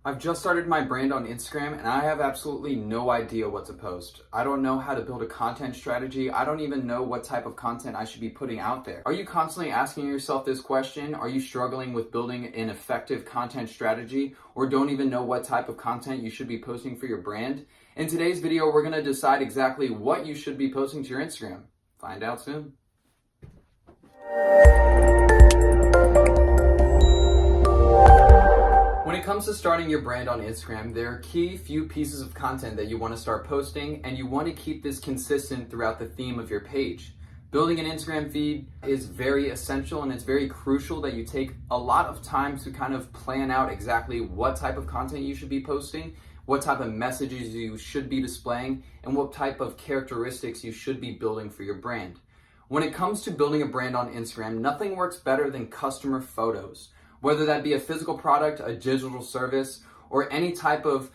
I've just started my brand on Instagram and I have absolutely no idea what to post. I don't know how to build a content strategy. I don't even know what type of content I should be putting out there. Are you constantly asking yourself this question? Are you struggling with building an effective content strategy or don't even know what type of content you should be posting for your brand? In today's video, we're going to decide exactly what you should be posting to your Instagram. Find out soon. When it comes to starting your brand on Instagram, there are key few pieces of content that you want to start posting, and you want to keep this consistent throughout the theme of your page. Building an Instagram feed is very essential, and it's very crucial that you take a lot of time to kind of plan out exactly what type of content you should be posting, what type of messages you should be displaying, and what type of characteristics you should be building for your brand. When it comes to building a brand on Instagram, nothing works better than customer photos. Whether that be a physical product, a digital service, or any type of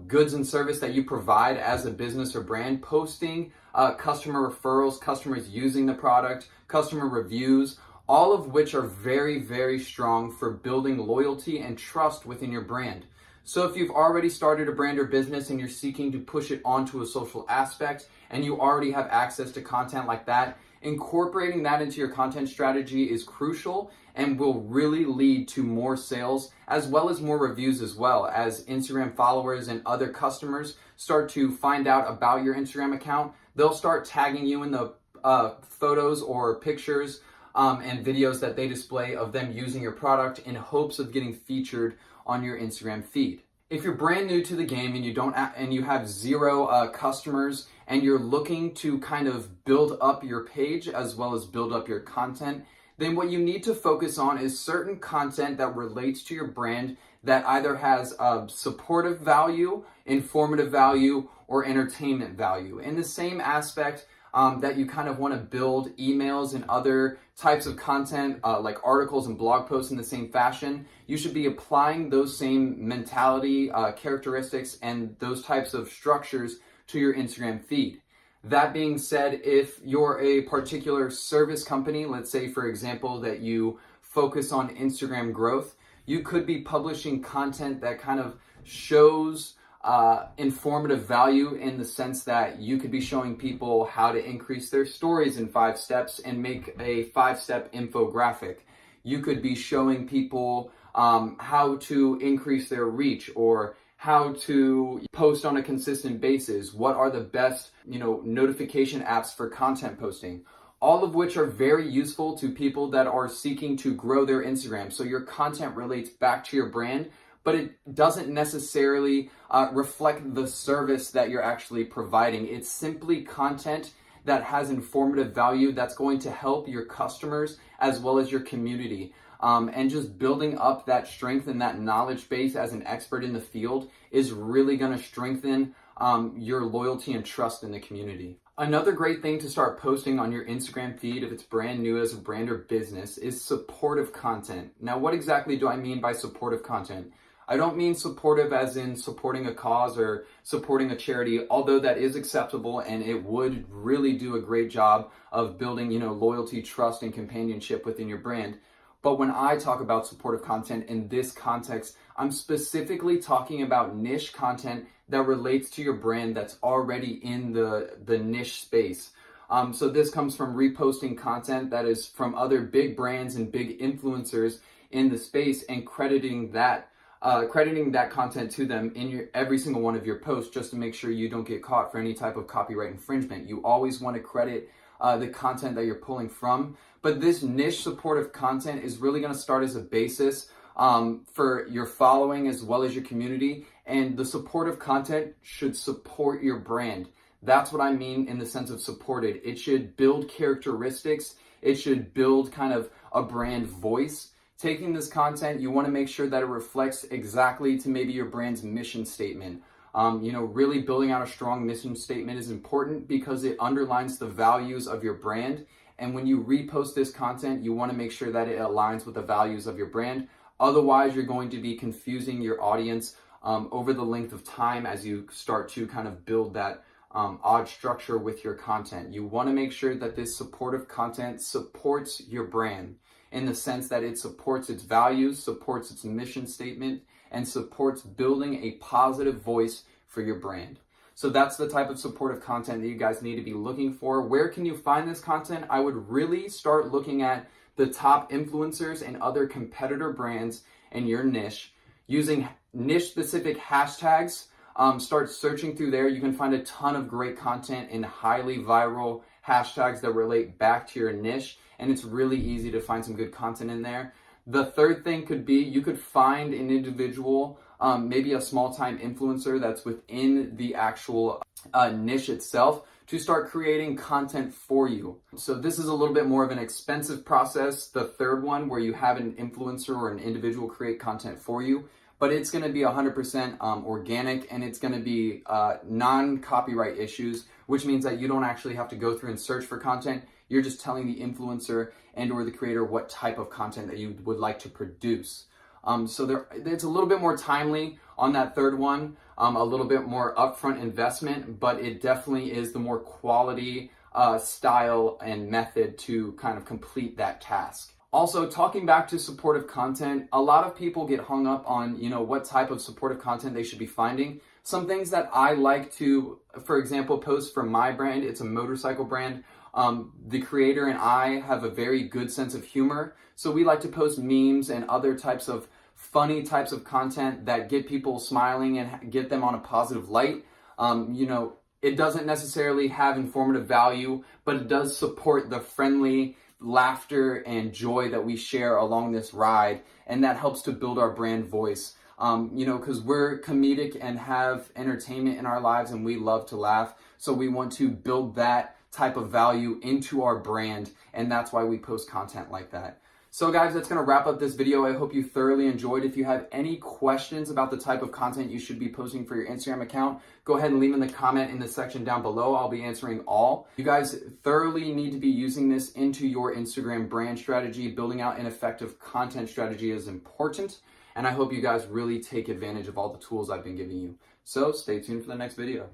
goods and service that you provide as a business or brand, posting customer referrals, customers using the product, customer reviews, all of which are very, very strong for building loyalty and trust within your brand. So if you've already started a brand or business and you're seeking to push it onto a social aspect and you already have access to content like that, incorporating that into your content strategy is crucial and will really lead to more sales as well as more reviews as well, as Instagram followers and other customers start to find out about your Instagram account. They'll start tagging you in the photos or pictures and videos that they display of them using your product in hopes of getting featured on your Instagram feed. If you're brand new to the game and you have zero customers and you're looking to kind of build up your page as well as build up your content, then what you need to focus on is certain content that relates to your brand that either has supportive value, informative value, or entertainment value. In the same aspect that you kind of want to build emails and other types of content like articles and blog posts in the same fashion, you should be applying those same mentality, characteristics, and those types of structures to your Instagram feed. That being said, if you're a particular service company, let's say for example that you focus on Instagram growth, you could be publishing content that kind of shows informative value in the sense that you could be showing people how to increase their stories in 5 steps and make a 5-step infographic. You could be showing people how to increase their reach or how to post on a consistent basis. What are the best, notification apps for content posting? All of which are very useful to people that are seeking to grow their Instagram. So your content relates back to your brand, but it doesn't necessarily reflect the service that you're actually providing. It's simply content that has informative value that's going to help your customers as well as your community. And just building up that strength and that knowledge base as an expert in the field is really going to strengthen your loyalty and trust in the community. Another great thing to start posting on your Instagram feed if it's brand new as a brand or business is supportive content. Now, what exactly do I mean by supportive content? I don't mean supportive as in supporting a cause or supporting a charity, although that is acceptable and it would really do a great job of building, loyalty, trust, and companionship within your brand. But when I talk about supportive content in this context, I'm specifically talking about niche content that relates to your brand that's already in the niche space. So this comes from reposting content that is from other big brands and big influencers in the space and crediting that content to them in every single one of your posts, just to make sure you don't get caught for any type of copyright infringement. You always want to credit the content that you're pulling from. But this niche supportive content is really going to start as a basis for your following as well as your community. And the supportive content should support your brand. That's what I mean in the sense of supported. It should build characteristics. It should build kind of a brand voice. Taking this content, you want to make sure that it reflects exactly to maybe your brand's mission statement. Really building out a strong mission statement is important because it underlines the values of your brand. And when you repost this content, you want to make sure that it aligns with the values of your brand. Otherwise, you're going to be confusing your audience over the length of time as you start to kind of build that odd structure with your content. You want to make sure that this supportive content supports your brand in the sense that it supports its values, supports its mission statement, and supports building a positive voice for your brand. So that's the type of supportive content that you guys need to be looking for. Where can you find this content? I would really start looking at the top influencers and other competitor brands in your niche, using niche specific hashtags. Start searching through there. You can find a ton of great content in highly viral hashtags that relate back to your niche, and it's really easy to find some good content in there. The third thing could be you could find an individual, maybe a small time influencer that's within the actual niche itself, to start creating content for you. So this is a little bit more of an expensive process, the third one, where you have an influencer or an individual create content for you, but it's gonna be 100% organic, and it's gonna be non-copyright issues, which means that you don't actually have to go through and search for content. You're just telling the influencer and or the creator what type of content that you would like to produce. So it's a little bit more timely on that third one, a little bit more upfront investment, but it definitely is the more quality style and method to kind of complete that task. Also, talking back to supportive content, a lot of people get hung up on, what type of supportive content they should be finding. Some things that I like to, for example, post for my brand, it's a motorcycle brand. The creator and I have a very good sense of humor, so we like to post memes and other types of funny types of content that get people smiling and get them on a positive light. It doesn't necessarily have informative value, but it does support the friendly laughter and joy that we share along this ride, and that helps to build our brand voice. Because we're comedic and have entertainment in our lives, and we love to laugh, so we want to build that type of value into our brand, and that's why we post content like that. So guys, that's going to wrap up this video. I hope you thoroughly enjoyed. If you have any questions about the type of content you should be posting for your Instagram account, go ahead and leave in the comment in the section down below. I'll be answering all. You guys thoroughly need to be using this into your Instagram brand strategy. Building out an effective content strategy is important, and I hope you guys really take advantage of all the tools I've been giving you. So stay tuned for the next video.